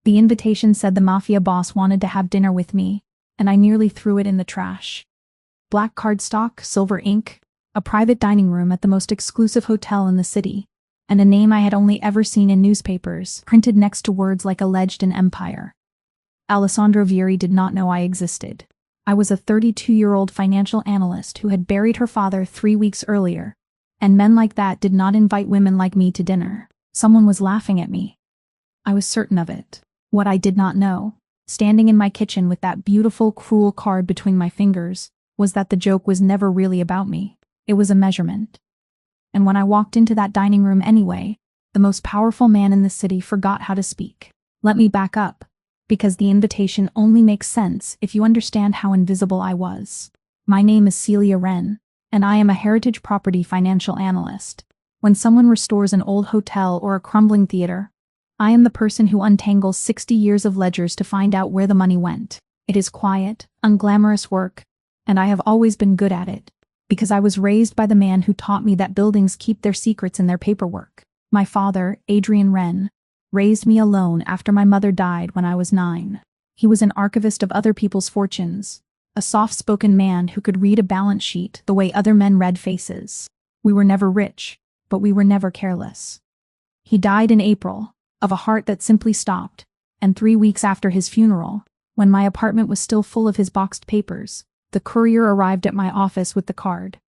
The invitation said the Mafia boss wanted to have dinner with me, and I nearly threw it in the trash. Black cardstock, silver ink, a private dining room at the most exclusive hotel in the city, and a name I had only ever seen in newspapers, printed next to words like alleged and empire. Alessandro Vieri did not know I existed. I was a 32-year-old financial analyst who had buried her father 3 weeks earlier, and men like that did not invite women like me to dinner. Someone was laughing at me. I was certain of it. What I did not know, standing in my kitchen with that beautiful, cruel card between my fingers, was that the joke was never really about me. It was a measurement. And when I walked into that dining room anyway, the most powerful man in the city forgot how to speak. Let me back up, because the invitation only makes sense if you understand how invisible I was. My name is Celia Wren, and I am a heritage property financial analyst. When someone restores an old hotel or a crumbling theater, I am the person who untangles 60 years of ledgers to find out where the money went. It is quiet, unglamorous work, and I have always been good at it, because I was raised by the man who taught me that buildings keep their secrets in their paperwork. My father, Adrian Wren, raised me alone after my mother died when I was 9. He was an archivist of other people's fortunes, a soft-spoken man who could read a balance sheet the way other men read faces. We were never rich, but we were never careless. He died in April, of a heart that simply stopped, and 3 weeks after his funeral, when my apartment was still full of his boxed papers, the courier arrived at my office with the card.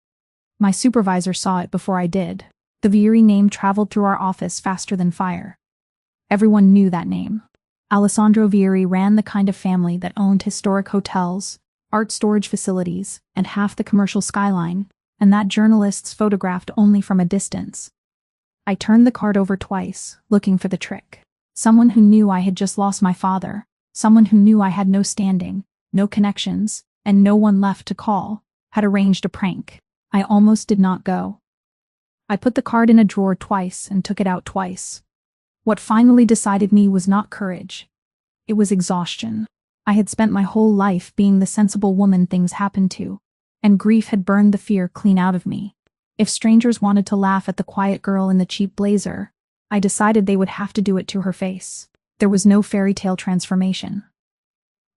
My supervisor saw it before I did. The Vieri name traveled through our office faster than fire. Everyone knew that name. Alessandro Vieri ran the kind of family that owned historic hotels, art storage facilities, and half the commercial skyline, and that journalists photographed only from a distance. I turned the card over twice, looking for the trick. Someone who knew I had just lost my father, someone who knew I had no standing, no connections, and no one left to call, had arranged a prank. I almost did not go. I put the card in a drawer twice and took it out twice. What finally decided me was not courage. It was exhaustion. I had spent my whole life being the sensible woman things happened to, and grief had burned the fear clean out of me. If strangers wanted to laugh at the quiet girl in the cheap blazer, I decided they would have to do it to her face. There was no fairy tale transformation.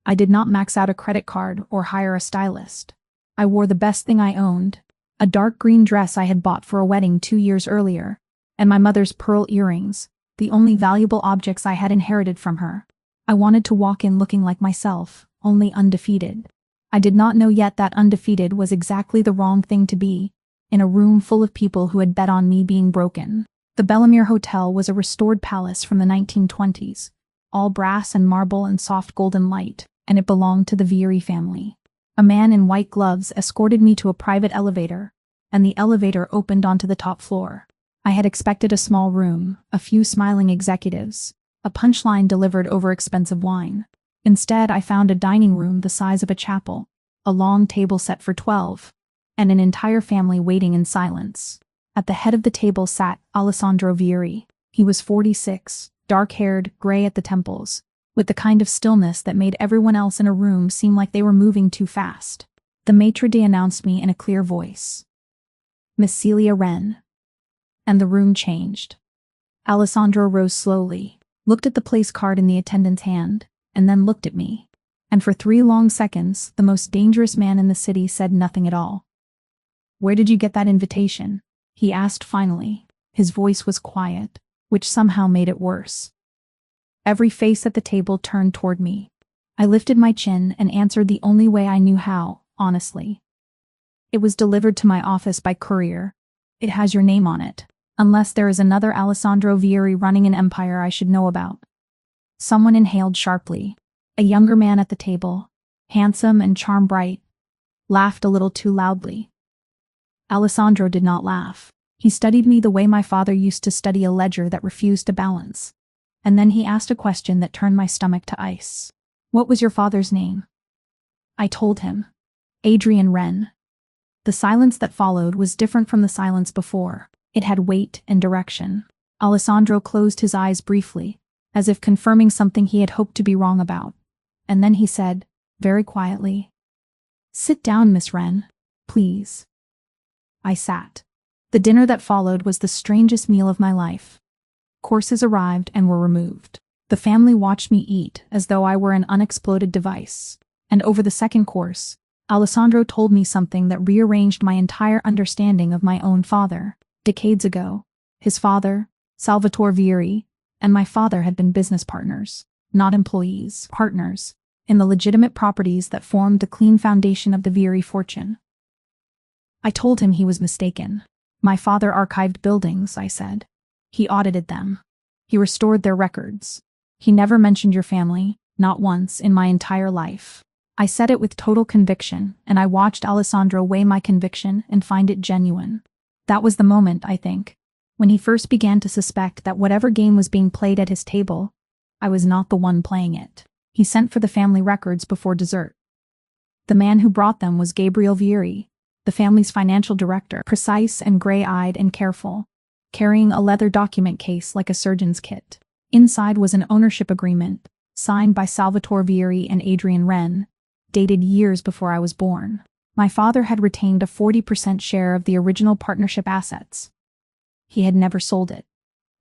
I did not max out a credit card or hire a stylist. I wore the best thing I owned, a dark green dress I had bought for a wedding 2 years earlier, and my mother's pearl earrings, the only valuable objects I had inherited from her. I wanted to walk in looking like myself, only undefeated. I did not know yet that undefeated was exactly the wrong thing to be, in a room full of people who had bet on me being broken. The Bellemere Hotel was a restored palace from the 1920s, all brass and marble and soft golden light, and it belonged to the Vieri family. A man in white gloves escorted me to a private elevator, and the elevator opened onto the top floor. I had expected a small room, a few smiling executives, a punchline delivered over expensive wine. Instead, I found a dining room the size of a chapel, a long table set for 12, and an entire family waiting in silence. At the head of the table sat Alessandro Vieri. He was 46, dark-haired, gray at the temples, with the kind of stillness that made everyone else in a room seem like they were moving too fast. The maitre d' announced me in a clear voice. Miss Celia Wren. And the room changed. Alessandro rose slowly, looked at the place card in the attendant's hand, and then looked at me. And for 3 long seconds, the most dangerous man in the city said nothing at all. "Where did you get that invitation?" he asked finally. His voice was quiet, which somehow made it worse. Every face at the table turned toward me. I lifted my chin and answered the only way I knew how, honestly. "It was delivered to my office by courier. It has your name on it, unless there is another Alessandro Vieri running an empire I should know about." Someone inhaled sharply. A younger man at the table, handsome and charm bright, laughed a little too loudly. Alessandro did not laugh. He studied me the way my father used to study a ledger that refused to balance. And then he asked a question that turned my stomach to ice. "What was your father's name?" I told him. Adrian Wren. The silence that followed was different from the silence before. It had weight and direction. Alessandro closed his eyes briefly, as if confirming something he had hoped to be wrong about. And then he said, very quietly, "Sit down, Miss Wren, please." I sat. The dinner that followed was the strangest meal of my life. Courses arrived and were removed. The family watched me eat as though I were an unexploded device. And over the second course, Alessandro told me something that rearranged my entire understanding of my own father. Decades ago, his father, Salvatore Vieri, and my father had been business partners, not employees, partners, in the legitimate properties that formed the clean foundation of the Vieri fortune. I told him he was mistaken. My father archived buildings, I said. He audited them. He restored their records. He never mentioned your family, not once in my entire life. I said it with total conviction, and I watched Alessandro weigh my conviction and find it genuine. That was the moment, I think, when he first began to suspect that whatever game was being played at his table, I was not the one playing it. He sent for the family records before dessert. The man who brought them was Gabriel Vieri, the family's financial director, precise and gray-eyed and careful, carrying a leather document case like a surgeon's kit. Inside was an ownership agreement, signed by Salvatore Vieri and Celia Wren, dated years before I was born. My father had retained a 40% share of the original partnership assets. He had never sold it.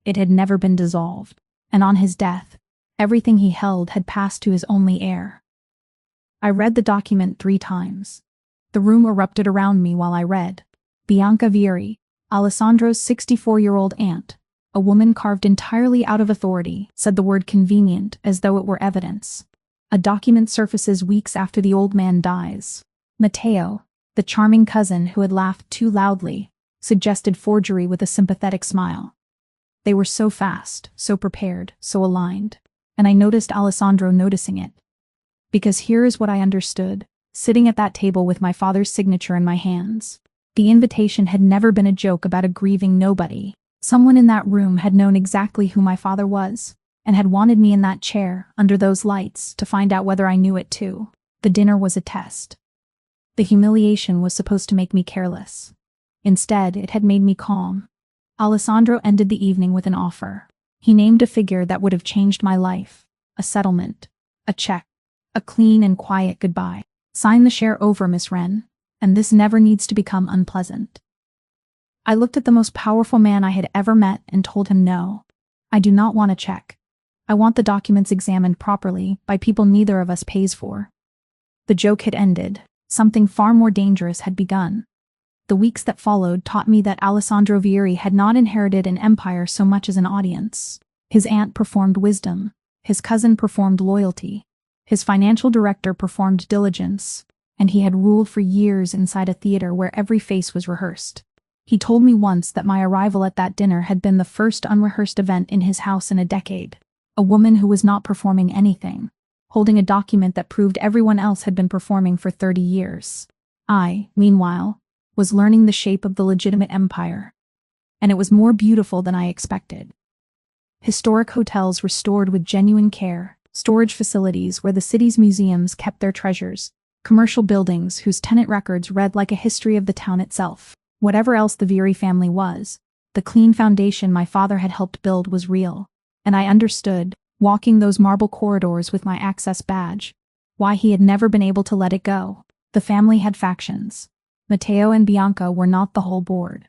It had never been dissolved. And on his death, everything he held had passed to his only heir. I read the document 3 times. The room erupted around me while I read. Bianca Vieri, Alessandro's 64-year-old aunt, a woman carved entirely out of authority, said the word convenient as though it were evidence. A document surfaces weeks after the old man dies. Matteo, the charming cousin who had laughed too loudly, suggested forgery with a sympathetic smile. They were so fast, so prepared, so aligned, and I noticed Alessandro noticing it. Because here is what I understood, sitting at that table with my father's signature in my hands. The invitation had never been a joke about a grieving nobody. Someone in that room had known exactly who my father was, and had wanted me in that chair, under those lights, to find out whether I knew it too. The dinner was a test. The humiliation was supposed to make me careless. Instead, it had made me calm. Alessandro ended the evening with an offer. He named a figure that would have changed my life. A settlement. A check. A clean and quiet goodbye. Sign the share over, Miss Wren, and this never needs to become unpleasant. I looked at the most powerful man I had ever met and told him no. I do not want a check. I want the documents examined properly by people neither of us pays for. The joke had ended. Something far more dangerous had begun. The weeks that followed taught me that Alessandro Vieri had not inherited an empire so much as an audience. His aunt performed wisdom. His cousin performed loyalty. His financial director performed diligence. And he had ruled for years inside a theater where every face was rehearsed. He told me once that my arrival at that dinner had been the first unrehearsed event in his house in a decade. A woman who was not performing anything, holding a document that proved everyone else had been performing for 30 years. I, meanwhile, was learning the shape of the legitimate empire. And it was more beautiful than I expected. Historic hotels restored with genuine care, storage facilities where the city's museums kept their treasures, commercial buildings whose tenant records read like a history of the town itself. Whatever else the Vieri family was, the clean foundation my father had helped build was real. And I understood, walking those marble corridors with my access badge, why he had never been able to let it go. The family had factions. Matteo and Bianca were not the whole board.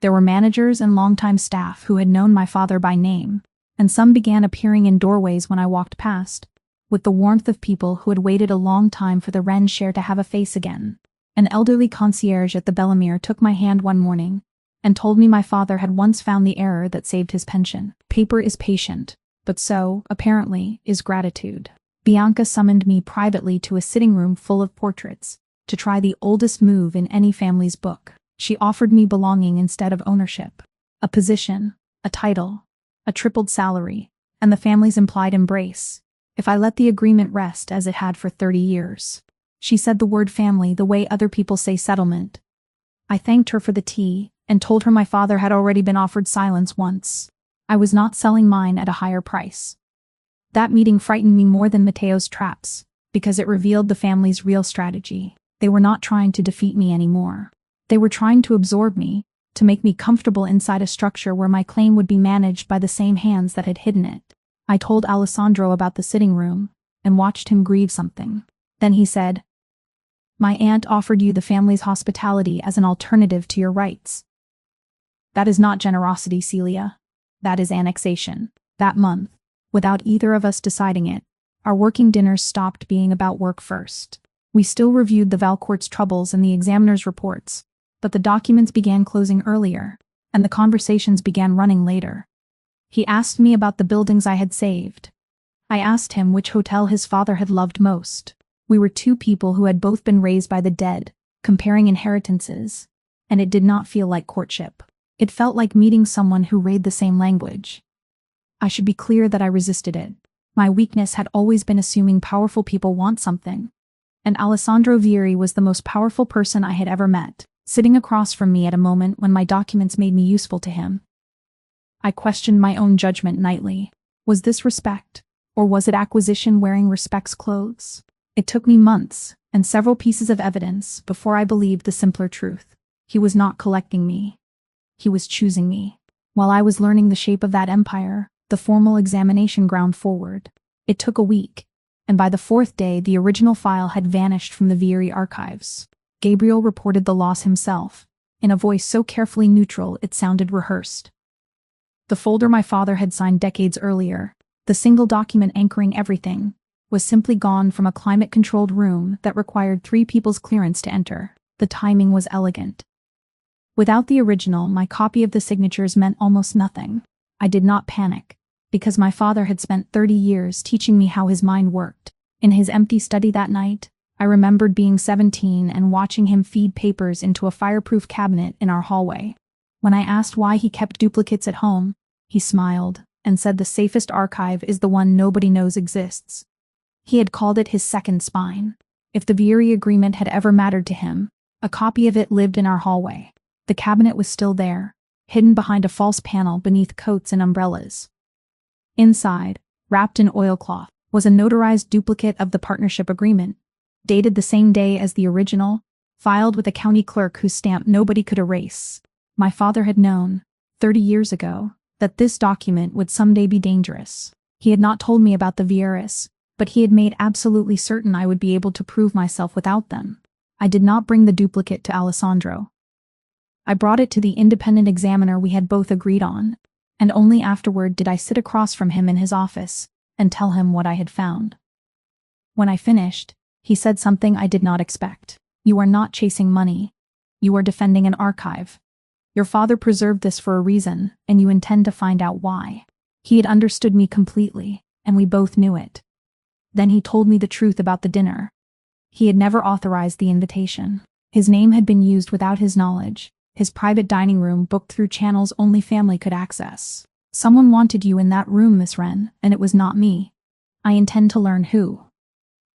There were managers and longtime staff who had known my father by name, and some began appearing in doorways when I walked past, with the warmth of people who had waited a long time for the Wren share to have a face again. An elderly concierge at the Bellamere took my hand one morning and told me my father had once found the error that saved his pension. Paper is patient, but so, apparently, is gratitude. Bianca summoned me privately to a sitting room full of portraits, to try the oldest move in any family's book. She offered me belonging instead of ownership, a position, a title, a tripled salary, and the family's implied embrace, if I let the agreement rest as it had for 30 years. She said the word family the way other people say settlement. I thanked her for the tea, and told her my father had already been offered silence once. I was not selling mine at a higher price. That meeting frightened me more than Matteo's traps, because it revealed the family's real strategy. They were not trying to defeat me anymore. They were trying to absorb me, to make me comfortable inside a structure where my claim would be managed by the same hands that had hidden it. I told Alessandro about the sitting room, and watched him grieve something. Then he said, "My aunt offered you the family's hospitality as an alternative to your rights. That is not generosity, Celia. That is annexation. That month, Without either of us deciding it, our working dinners stopped being about work first. We still reviewed the Valcourt's troubles and the examiner's reports, but the documents began closing earlier, and the conversations began running later. He asked me about the buildings I had saved. I asked him which hotel his father had loved most. We were two people who had both been raised by the dead, comparing inheritances, and it did not feel like courtship. It felt like meeting someone who read the same language. I should be clear that I resisted it. My weakness had always been assuming powerful people want something. And Alessandro Vieri was the most powerful person I had ever met, sitting across from me at a moment when my documents made me useful to him. I questioned my own judgment nightly. Was this respect, or was it acquisition wearing respect's clothes? It took me months, and several pieces of evidence, before I believed the simpler truth. He was not collecting me. He was choosing me. While I was learning the shape of that empire, the formal examination ground forward. It took a week, and by the fourth day the original file had vanished from the Vieri archives. Gabriel reported the loss himself, in a voice so carefully neutral it sounded rehearsed. The folder my father had signed decades earlier, the single document anchoring everything, was simply gone from a climate-controlled room that required 3 people's clearance to enter. The timing was elegant. Without the original, my copy of the signatures meant almost nothing. I did not panic, because my father had spent 30 years teaching me how his mind worked. In his empty study that night, I remembered being 17 and watching him feed papers into a fireproof cabinet in our hallway. When I asked why he kept duplicates at home, he smiled and said the safest archive is the one nobody knows exists. He had called it his second spine. If the Vieri agreement had ever mattered to him, a copy of it lived in our hallway. The cabinet was still there, hidden behind a false panel beneath coats and umbrellas. Inside, wrapped in oilcloth, was a notarized duplicate of the partnership agreement, dated the same day as the original, filed with a county clerk whose stamp nobody could erase. My father had known, 30 years ago, that this document would someday be dangerous. He had not told me about the Vieris, but he had made absolutely certain I would be able to prove myself without them. I did not bring the duplicate to Alessandro. I brought it to the independent examiner we had both agreed on, and only afterward did I sit across from him in his office and tell him what I had found. When I finished, he said something I did not expect. You are not chasing money. You are defending an archive. Your father preserved this for a reason, and you intend to find out why. He had understood me completely, and we both knew it. Then he told me the truth about the dinner. He had never authorized the invitation. His name had been used without his knowledge, his private dining room booked through channels only family could access. Someone wanted you in that room, Miss Wren, and it was not me. I intend to learn who.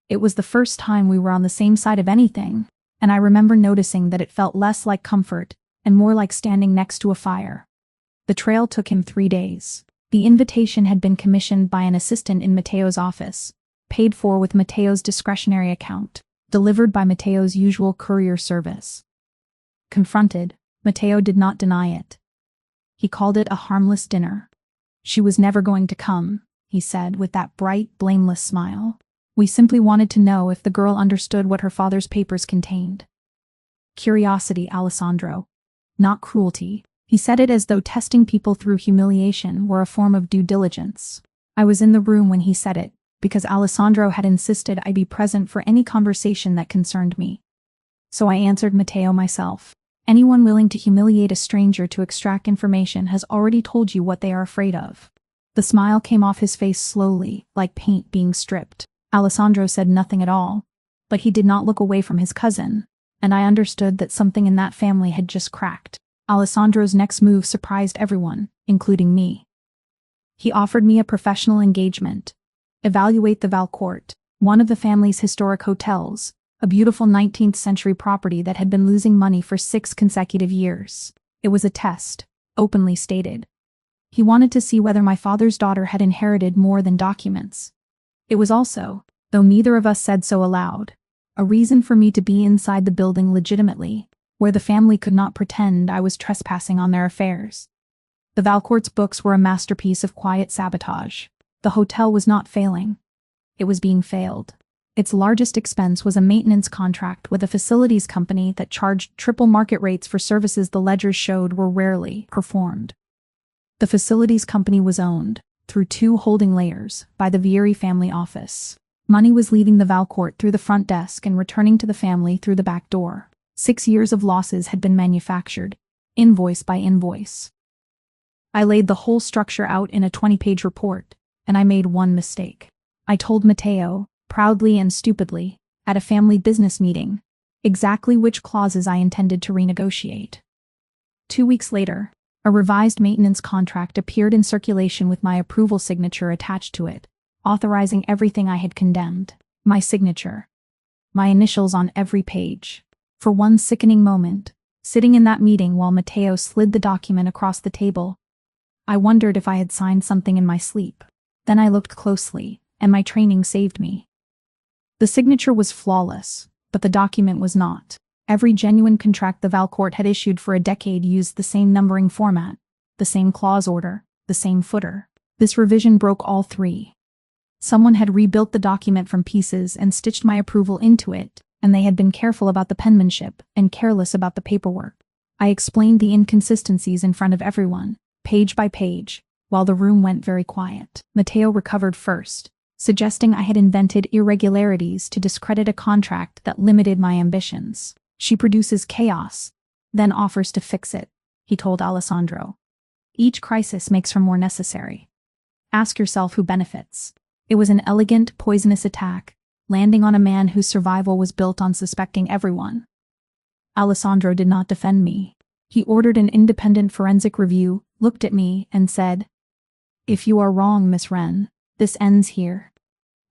It was the first time we were on the same side of anything, and I remember noticing that it felt less like comfort and more like standing next to a fire. The trail took him 3 days. The invitation had been commissioned by an assistant in Matteo's office, paid for with Matteo's discretionary account, delivered by Matteo's usual courier service. Confronted, Matteo did not deny it. He called it a harmless dinner. She was never going to come, he said with that bright, blameless smile. We simply wanted to know if the girl understood what her father's papers contained. Curiosity, Alessandro. Not cruelty. He said it as though testing people through humiliation were a form of due diligence. I was in the room when he said it, because Alessandro had insisted I be present for any conversation that concerned me. So I answered Matteo myself. Anyone willing to humiliate a stranger to extract information has already told you what they are afraid of. The smile came off his face slowly, like paint being stripped. Alessandro said nothing at all, but he did not look away from his cousin, and I understood that something in that family had just cracked. Alessandro's next move surprised everyone, including me. He offered me a professional engagement. Evaluate the Valcourt, one of the family's historic hotels, a beautiful 19th century property that had been losing money for 6 consecutive years. It was a test, openly stated. He wanted to see whether my father's daughter had inherited more than documents. It was also, though neither of us said so aloud, a reason for me to be inside the building legitimately, where the family could not pretend I was trespassing on their affairs. The Valcourt's books were a masterpiece of quiet sabotage. The hotel was not failing. It was being failed. Its largest expense was a maintenance contract with a facilities company that charged triple market rates for services the ledgers showed were rarely performed. The facilities company was owned, through 2 holding layers, by the Vieri family office. Money was leaving the Valcourt through the front desk and returning to the family through the back door. 6 years of losses had been manufactured, invoice by invoice. I laid the whole structure out in a 20-page report, and I made one mistake. I told Matteo, proudly and stupidly, at a family business meeting, exactly which clauses I intended to renegotiate. 2 weeks later, a revised maintenance contract appeared in circulation with my approval signature attached to it, authorizing everything I had condemned. My signature. My initials on every page. For one sickening moment, sitting in that meeting while Matteo slid the document across the table, I wondered if I had signed something in my sleep. Then I looked closely, and my training saved me. The signature was flawless, but the document was not. Every genuine contract the Valcourt had issued for a decade used the same numbering format, the same clause order, the same footer. This revision broke all 3. Someone had rebuilt the document from pieces and stitched my approval into it, and they had been careful about the penmanship and careless about the paperwork. I explained the inconsistencies in front of everyone, page by page, while the room went very quiet. Matteo recovered first, suggesting I had invented irregularities to discredit a contract that limited my ambitions. She produces chaos, then offers to fix it, he told Alessandro. Each crisis makes her more necessary. Ask yourself who benefits. It was an elegant, poisonous attack, landing on a man whose survival was built on suspecting everyone. Alessandro did not defend me. He ordered an independent forensic review, looked at me, and said, "If you are wrong, Miss Wren, this ends here."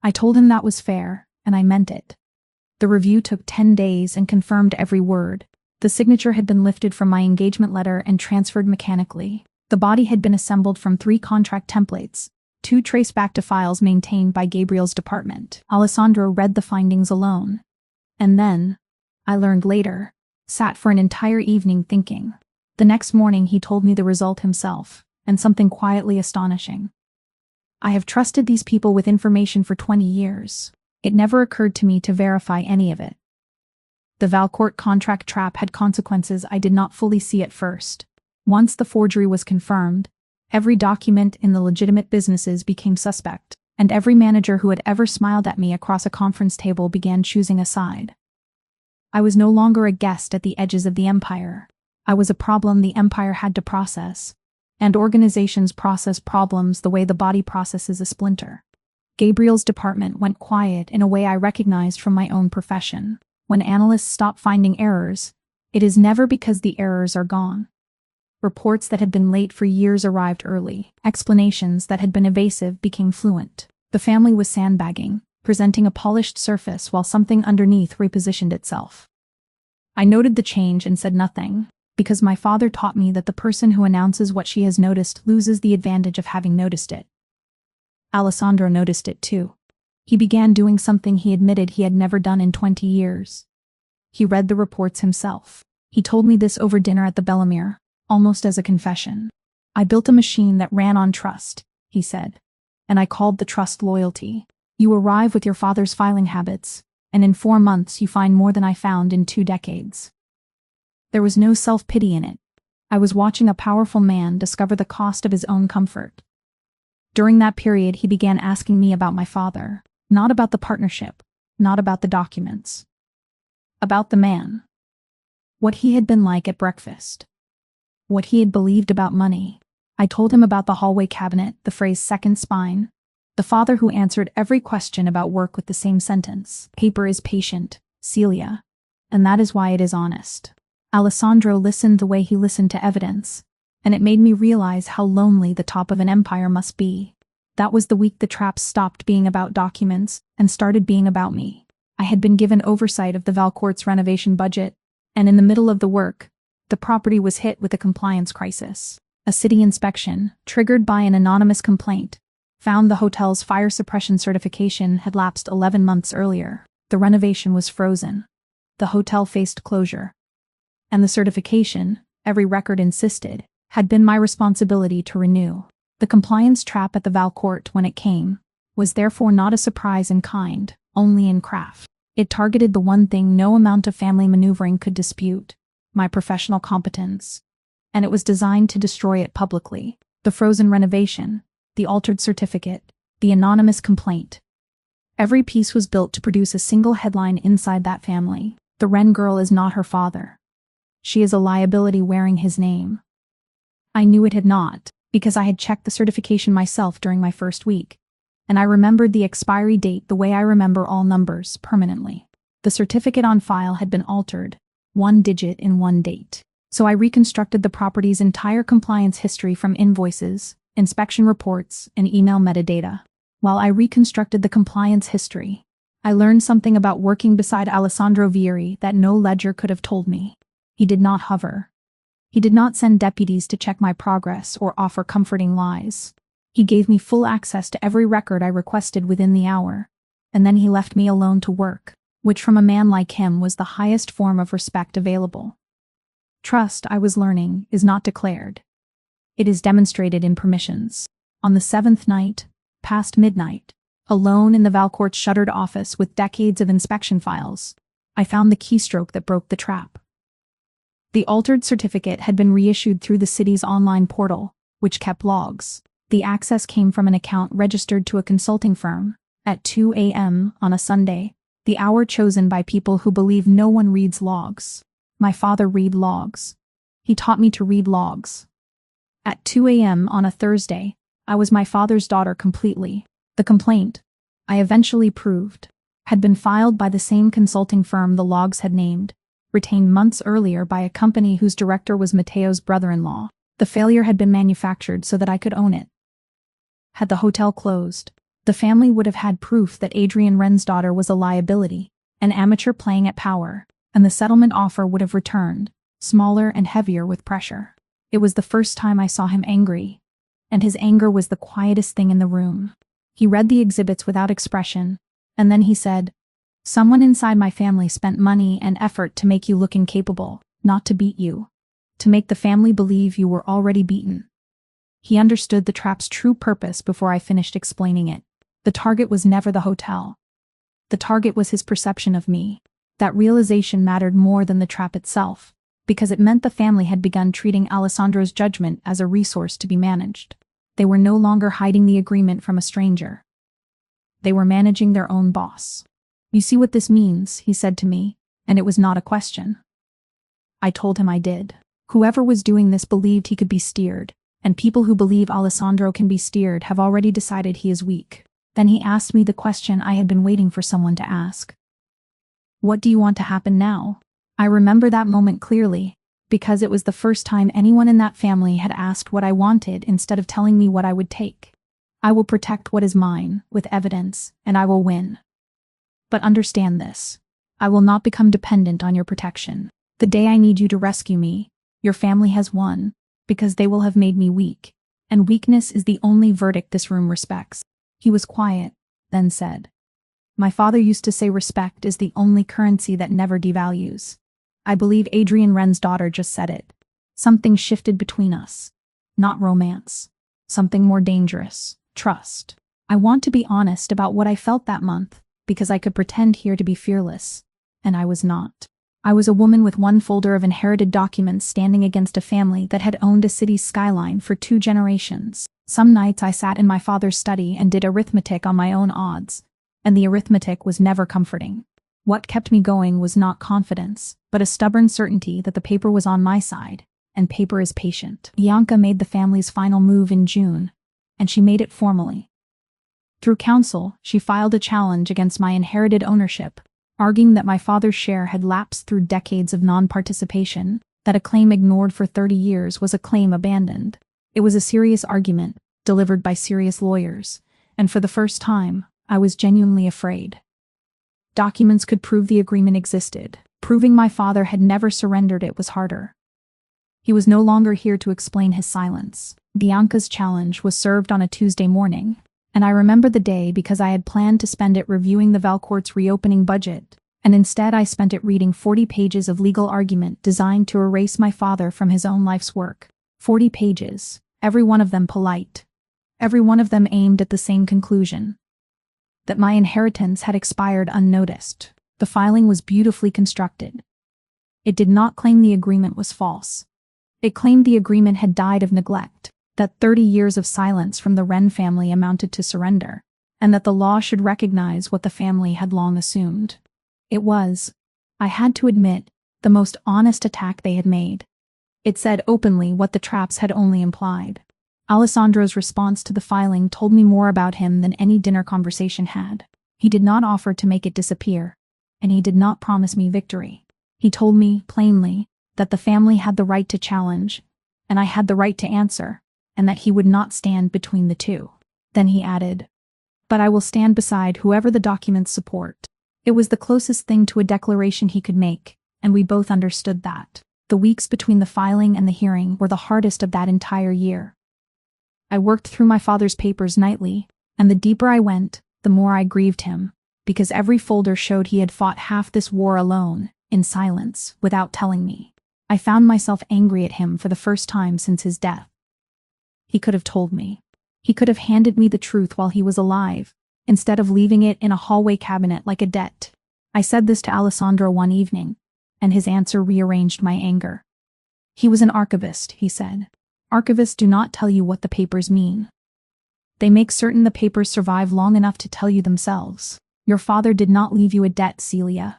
I told him that was fair, and I meant it. The review took 10 days and confirmed every word. The signature had been lifted from my engagement letter and transferred mechanically. The body had been assembled from 3 contract templates, 2 traced back to files maintained by Gabriel's department. Alessandro read the findings alone. And then, I learned later, sat for an entire evening thinking. The next morning he told me the result himself, and something quietly astonishing. I have trusted these people with information for 20 years. It never occurred to me to verify any of it. The Valcourt contract trap had consequences I did not fully see at first. Once the forgery was confirmed, every document in the legitimate businesses became suspect, and every manager who had ever smiled at me across a conference table began choosing a side. I was no longer a guest at the edges of the empire. I was a problem the empire had to process, and organizations process problems the way the body processes a splinter. Gabriel's department went quiet in a way I recognized from my own profession. When analysts stop finding errors, it is never because the errors are gone. Reports that had been late for years arrived early. Explanations that had been evasive became fluent. The family was sandbagging, presenting a polished surface while something underneath repositioned itself. I noted the change and said nothing, because my father taught me that the person who announces what she has noticed loses the advantage of having noticed it. Alessandro noticed it too. He began doing something he admitted he had never done in 20 years. He read the reports himself. He told me this over dinner at the Bellamere, almost as a confession. "I built a machine that ran on trust," he said, "and I called the trust loyalty. You arrive with your father's filing habits, and in 4 months you find more than I found in 2 decades. There was no self-pity in it. I was watching a powerful man discover the cost of his own comfort. During that period he began asking me about my father, not about the partnership, not about the documents. About the man. What he had been like at breakfast. What he had believed about money. I told him about the hallway cabinet, the phrase second spine, the father who answered every question about work with the same sentence. Paper is patient, Celia, and that is why it is honest. Alessandro listened the way he listened to evidence, and it made me realize how lonely the top of an empire must be. That was the week the traps stopped being about documents and started being about me. I had been given oversight of the Valcourt's renovation budget, and in the middle of the work, the property was hit with a compliance crisis. A city inspection, triggered by an anonymous complaint, found the hotel's fire suppression certification had lapsed 11 months earlier. The renovation was frozen. The hotel faced closure. And the certification, every record insisted, had been my responsibility to renew. The compliance trap at the Valcourt, when it came, was therefore not a surprise in kind, only in craft. It targeted the one thing no amount of family maneuvering could dispute, my professional competence. And it was designed to destroy it publicly. The frozen renovation, the altered certificate, the anonymous complaint. Every piece was built to produce a single headline inside that family. The Wren girl is not her father. She is a liability wearing his name. I knew it had not, because I had checked the certification myself during my first week, and I remembered the expiry date the way I remember all numbers, permanently. The certificate on file had been altered, one digit in one date. So I reconstructed the property's entire compliance history from invoices, inspection reports, and email metadata. While I reconstructed the compliance history, I learned something about working beside Alessandro Vieri that no ledger could have told me. He did not hover. He did not send deputies to check my progress or offer comforting lies. He gave me full access to every record I requested within the hour, and then he left me alone to work, which from a man like him was the highest form of respect available. Trust, I was learning, is not declared. It is demonstrated in permissions. On the 7th night, past midnight, alone in the Valcourt's shuttered office with decades of inspection files, I found the keystroke that broke the trap. The altered certificate had been reissued through the city's online portal, which kept logs. The access came from an account registered to a consulting firm at 2 a.m. on a Sunday, the hour chosen by people who believe no one reads logs. My father read logs. He taught me to read logs. At 2 a.m. on a Thursday, I was my father's daughter completely. The complaint, I eventually proved, had been filed by the same consulting firm the logs had named, retained months earlier by a company whose director was Matteo's brother-in-law. The failure had been manufactured so that I could own it. Had the hotel closed, the family would have had proof that Adrian Wren's daughter was a liability, an amateur playing at power, and the settlement offer would have returned, smaller and heavier with pressure. It was the first time I saw him angry, and his anger was the quietest thing in the room. He read the exhibits without expression, and then he said, "Someone inside my family spent money and effort to make you look incapable, not to beat you. To make the family believe you were already beaten." He understood the trap's true purpose before I finished explaining it. The target was never the hotel. The target was his perception of me. That realization mattered more than the trap itself, because it meant the family had begun treating Alessandro's judgment as a resource to be managed. They were no longer hiding the agreement from a stranger. They were managing their own boss. "You see what this means," he said to me, and it was not a question. I told him I did. Whoever was doing this believed he could be steered, and people who believe Alessandro can be steered have already decided he is weak. Then he asked me the question I had been waiting for someone to ask. "What do you want to happen now?" I remember that moment clearly, because it was the first time anyone in that family had asked what I wanted instead of telling me what I would take. "I will protect what is mine, with evidence, and I will win. But understand this. I will not become dependent on your protection. The day I need you to rescue me, your family has won, because they will have made me weak, and weakness is the only verdict this room respects." He was quiet, then said, "My father used to say respect is the only currency that never devalues. I believe Adrian Wren's daughter just said it. Something shifted between us. Not romance. Something more dangerous. Trust. I want to be honest about what I felt that month, because I could pretend here to be fearless, and I was not. I was a woman with one folder of inherited documents standing against a family that had owned a city's skyline for 2 generations. Some nights I sat in my father's study and did arithmetic on my own odds, and the arithmetic was never comforting. What kept me going was not confidence, but a stubborn certainty that the paper was on my side, and paper is patient. Bianca made the family's final move in June, and she made it formally. Through counsel, she filed a challenge against my inherited ownership, arguing that my father's share had lapsed through decades of non-participation, that a claim ignored for 30 years was a claim abandoned. It was a serious argument, delivered by serious lawyers, and for the first time, I was genuinely afraid. Documents could prove the agreement existed. Proving my father had never surrendered it was harder. He was no longer here to explain his silence. Bianca's challenge was served on a Tuesday morning, and I remember the day because I had planned to spend it reviewing the Valcourt's reopening budget, and instead I spent it reading 40 pages of legal argument designed to erase my father from his own life's work. 40 pages, every one of them polite. Every one of them aimed at the same conclusion: that my inheritance had expired unnoticed. The filing was beautifully constructed. It did not claim the agreement was false. It claimed the agreement had died of neglect, that 30 years of silence from the Wren family amounted to surrender, and that the law should recognize what the family had long assumed. It was, I had to admit, the most honest attack they had made. It said openly what the traps had only implied. Alessandro's response to the filing told me more about him than any dinner conversation had. He did not offer to make it disappear, and he did not promise me victory. He told me, plainly, that the family had the right to challenge, and I had the right to answer, and that he would not stand between the two. Then he added, "But I will stand beside whoever the documents support." It was the closest thing to a declaration he could make, and we both understood that. The weeks between the filing and the hearing were the hardest of that entire year. I worked through my father's papers nightly, and the deeper I went, the more I grieved him, because every folder showed he had fought half this war alone, in silence, without telling me. I found myself angry at him for the first time since his death. He could have told me. He could have handed me the truth while he was alive, instead of leaving it in a hallway cabinet like a debt. I said this to Alessandro one evening, and his answer rearranged my anger. He was an archivist, he said. Archivists do not tell you what the papers mean. They make certain the papers survive long enough to tell you themselves. Your father did not leave you a debt, Celia.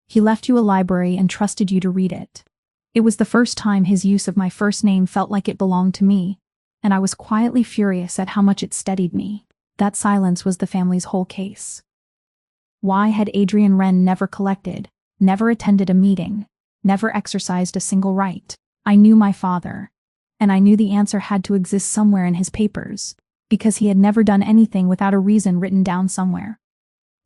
He left you a library and trusted you to read it. It was the first time his use of my first name felt like it belonged to me, and I was quietly furious at how much it steadied me. That silence was the family's whole case. Why had Adrian Wren never collected, never attended a meeting, never exercised a single right? I knew my father, and I knew the answer had to exist somewhere in his papers, because he had never done anything without a reason written down somewhere.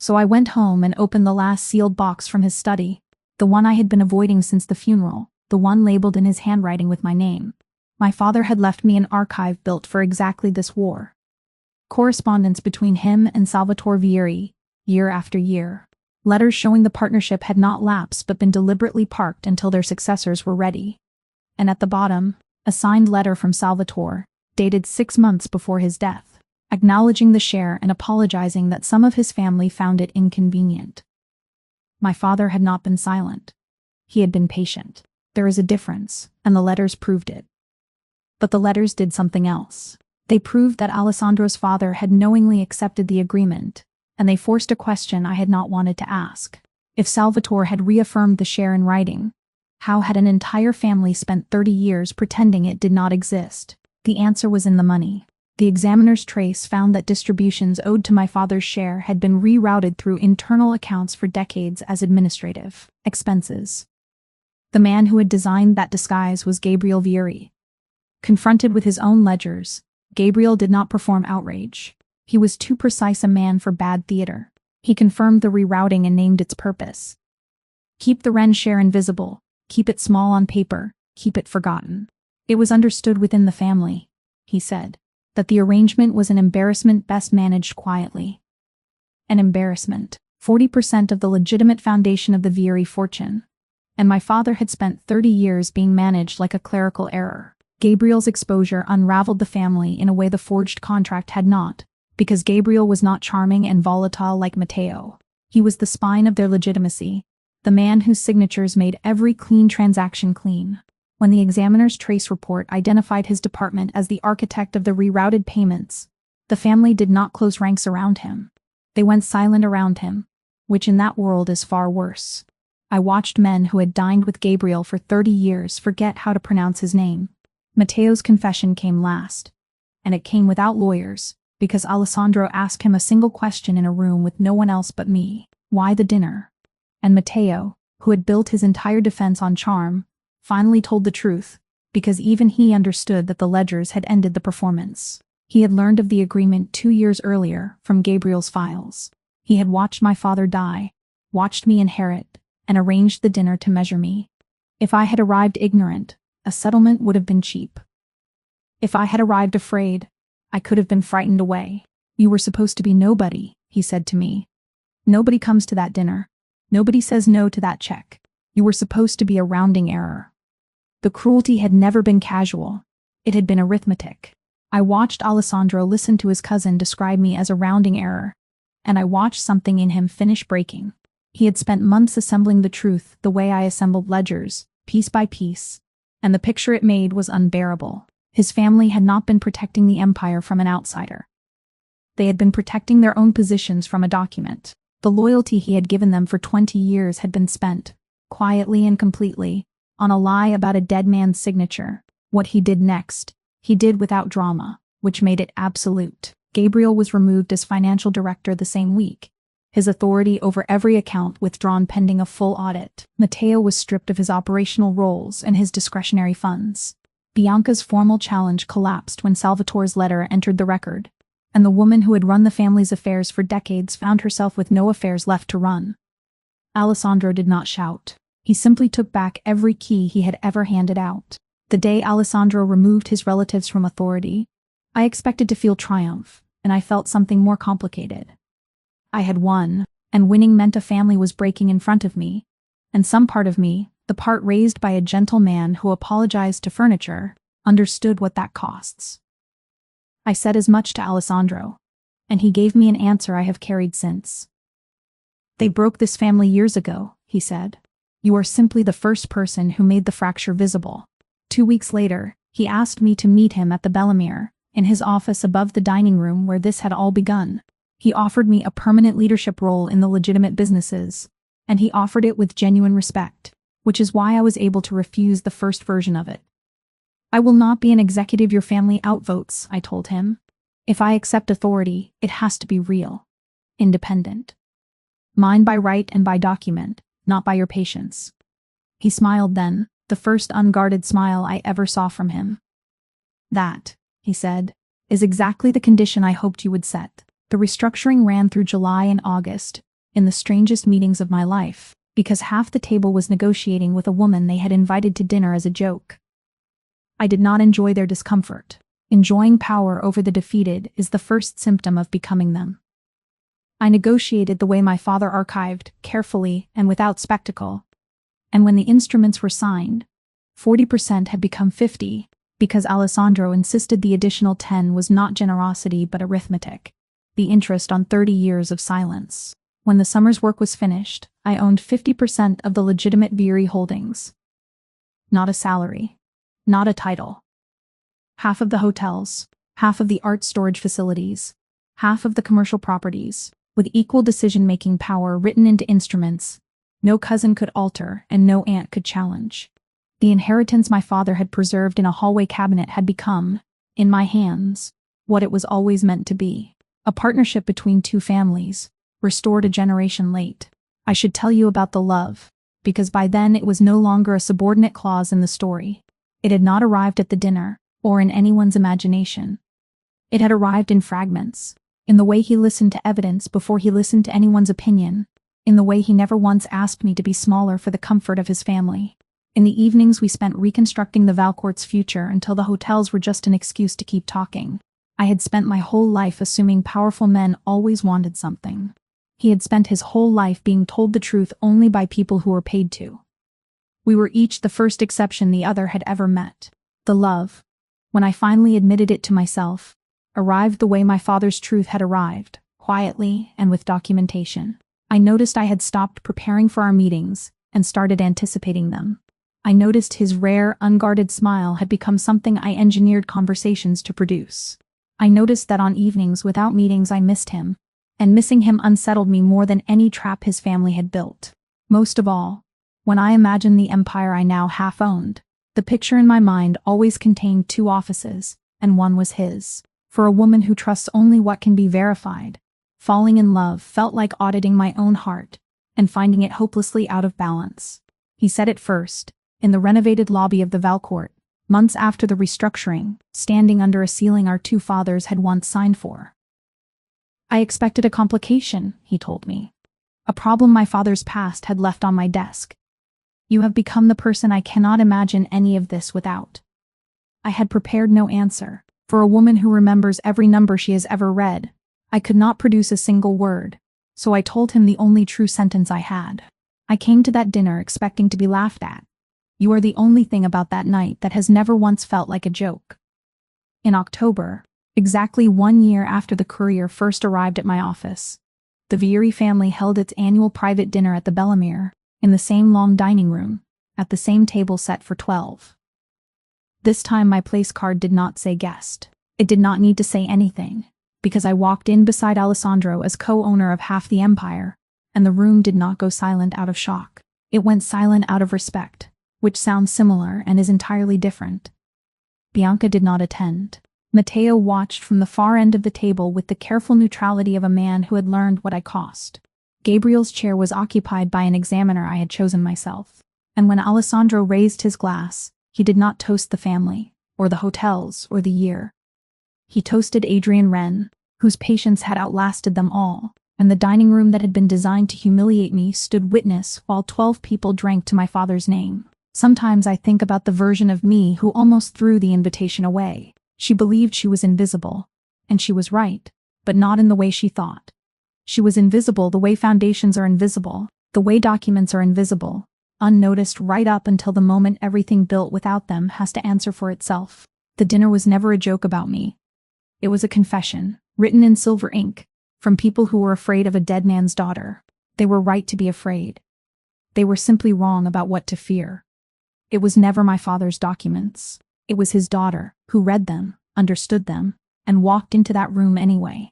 So I went home and opened the last sealed box from his study, the one I had been avoiding since the funeral, the one labeled in his handwriting with my name. My father had left me an archive built for exactly this war. Correspondence between him and Salvatore Vieri, year after year. Letters showing the partnership had not lapsed but been deliberately parked until their successors were ready. And at the bottom, a signed letter from Salvatore, dated 6 months before his death, acknowledging the share and apologizing that some of his family found it inconvenient. My father had not been silent. He had been patient. There is a difference, and the letters proved it. But the letters did something else. They proved that Alessandro's father had knowingly accepted the agreement, and they forced a question I had not wanted to ask. If Salvatore had reaffirmed the share in writing, how had an entire family spent 30 years pretending it did not exist? The answer was in the money. The examiner's trace found that distributions owed to my father's share had been rerouted through internal accounts for decades as administrative expenses. The man who had designed that disguise was Gabriel Vieri. Confronted with his own ledgers, Gabriel did not perform outrage. He was too precise a man for bad theater. He confirmed the rerouting and named its purpose. Keep the Wren share invisible, keep it small on paper, keep it forgotten. It was understood within the family, he said, that the arrangement was an embarrassment best managed quietly. An embarrassment, 40% of the legitimate foundation of the Vieri fortune. And my father had spent 30 years being managed like a clerical error. Gabriel's exposure unraveled the family in a way the forged contract had not, because Gabriel was not charming and volatile like Matteo. He was the spine of their legitimacy, the man whose signatures made every clean transaction clean. When the examiner's trace report identified his department as the architect of the rerouted payments, the family did not close ranks around him. They went silent around him, which in that world is far worse. I watched men who had dined with Gabriel for 30 years forget how to pronounce his name. Matteo's confession came last, and it came without lawyers, because Alessandro asked him a single question in a room with no one else but me. Why the dinner? And Matteo, who had built his entire defense on charm, finally told the truth, because even he understood that the ledgers had ended the performance. He had learned of the agreement 2 years earlier from Gabriel's files. He had watched my father die, watched me inherit, and arranged the dinner to measure me. If I had arrived ignorant, a settlement would have been cheap. If I had arrived afraid, I could have been frightened away. You were supposed to be nobody, he said to me. Nobody comes to that dinner. Nobody says no to that check. You were supposed to be a rounding error. The cruelty had never been casual. It had been arithmetic. I watched Alessandro listen to his cousin describe me as a rounding error, and I watched something in him finish breaking. He had spent months assembling the truth the way I assembled ledgers, piece by piece, and the picture it made was unbearable. His family had not been protecting the empire from an outsider. They had been protecting their own positions from a document. The loyalty he had given them for 20 years had been spent, quietly and completely, on a lie about a dead man's signature. What he did next, he did without drama, which made it absolute. Gabriel was removed as financial director the same week, his authority over every account withdrawn pending a full audit. Matteo was stripped of his operational roles and his discretionary funds. Bianca's formal challenge collapsed when Salvatore's letter entered the record, and the woman who had run the family's affairs for decades found herself with no affairs left to run. Alessandro did not shout. He simply took back every key he had ever handed out. The day Alessandro removed his relatives from authority, I expected to feel triumph, and I felt something more complicated. I had won, and winning meant a family was breaking in front of me, and some part of me, the part raised by a gentle man who apologized to furniture, understood what that costs. I said as much to Alessandro, and he gave me an answer I have carried since. They broke this family years ago, he said. You are simply the first person who made the fracture visible. 2 weeks later, he asked me to meet him at the Bellamere, in his office above the dining room where this had all begun. He offered me a permanent leadership role in the legitimate businesses, and he offered it with genuine respect, which is why I was able to refuse the first version of it. I will not be an executive your family outvotes, I told him. If I accept authority, it has to be real. Independent. Mine by right and by document, not by your patience. He smiled then, the first unguarded smile I ever saw from him. That, he said, is exactly the condition I hoped you would set. The restructuring ran through July and August, in the strangest meetings of my life, because half the table was negotiating with a woman they had invited to dinner as a joke. I did not enjoy their discomfort. Enjoying power over the defeated is the first symptom of becoming them. I negotiated the way my father archived, carefully and without spectacle. And when the instruments were signed, 40% had become 50, because Alessandro insisted the additional 10 was not generosity but arithmetic, the interest on 30 years of silence. When the summer's work was finished, I owned 50% of the legitimate Vieri holdings. Not a salary. Not a title. Half of the hotels, half of the art storage facilities, half of the commercial properties, with equal decision-making power written into instruments, no cousin could alter and no aunt could challenge. The inheritance my father had preserved in a hallway cabinet had become, in my hands, what it was always meant to be. A partnership between two families, restored a generation late. I should tell you about the love, because by then it was no longer a subordinate clause in the story. It had not arrived at the dinner, or in anyone's imagination. It had arrived in fragments, in the way he listened to evidence before he listened to anyone's opinion, in the way he never once asked me to be smaller for the comfort of his family. In the evenings we spent reconstructing the Valcourt's future until the hotels were just an excuse to keep talking. I had spent my whole life assuming powerful men always wanted something. He had spent his whole life being told the truth only by people who were paid to. We were each the first exception the other had ever met. The love, when I finally admitted it to myself, arrived the way my father's truth had arrived, quietly and with documentation. I noticed I had stopped preparing for our meetings and started anticipating them. I noticed his rare, unguarded smile had become something I engineered conversations to produce. I noticed that on evenings without meetings I missed him, and missing him unsettled me more than any trap his family had built. Most of all, when I imagined the empire I now half-owned, the picture in my mind always contained 2 offices, and one was his. For a woman who trusts only what can be verified, falling in love felt like auditing my own heart and finding it hopelessly out of balance. He said it first, in the renovated lobby of the Valcourt, months after the restructuring, standing under a ceiling our 2 fathers had once signed for. I expected a complication, he told me. A problem my father's past had left on my desk. You have become the person I cannot imagine any of this without. I had prepared no answer. For a woman who remembers every number she has ever read, I could not produce a single word, so I told him the only true sentence I had. I came to that dinner expecting to be laughed at. You are the only thing about that night that has never once felt like a joke. In October, exactly 1 year after the courier first arrived at my office, the Vieri family held its annual private dinner at the Bellamere, in the same long dining room, at the same table set for 12. This time my place card did not say guest. It did not need to say anything, because I walked in beside Alessandro as co-owner of half the empire, and the room did not go silent out of shock. It went silent out of respect, which sounds similar and is entirely different. Bianca did not attend. Matteo watched from the far end of the table with the careful neutrality of a man who had learned what I cost. Gabriel's chair was occupied by an examiner I had chosen myself, and when Alessandro raised his glass, he did not toast the family, or the hotels, or the year. He toasted Celia Wren, whose patience had outlasted them all, and the dining room that had been designed to humiliate me stood witness while 12 people drank to my father's name. Sometimes I think about the version of me who almost threw the invitation away. She believed she was invisible, and she was right, but not in the way she thought. She was invisible the way foundations are invisible, the way documents are invisible, unnoticed right up until the moment everything built without them has to answer for itself. The dinner was never a joke about me. It was a confession, written in silver ink, from people who were afraid of a dead man's daughter. They were right to be afraid. They were simply wrong about what to fear. It was never my father's documents. It was his daughter, who read them, understood them, and walked into that room anyway.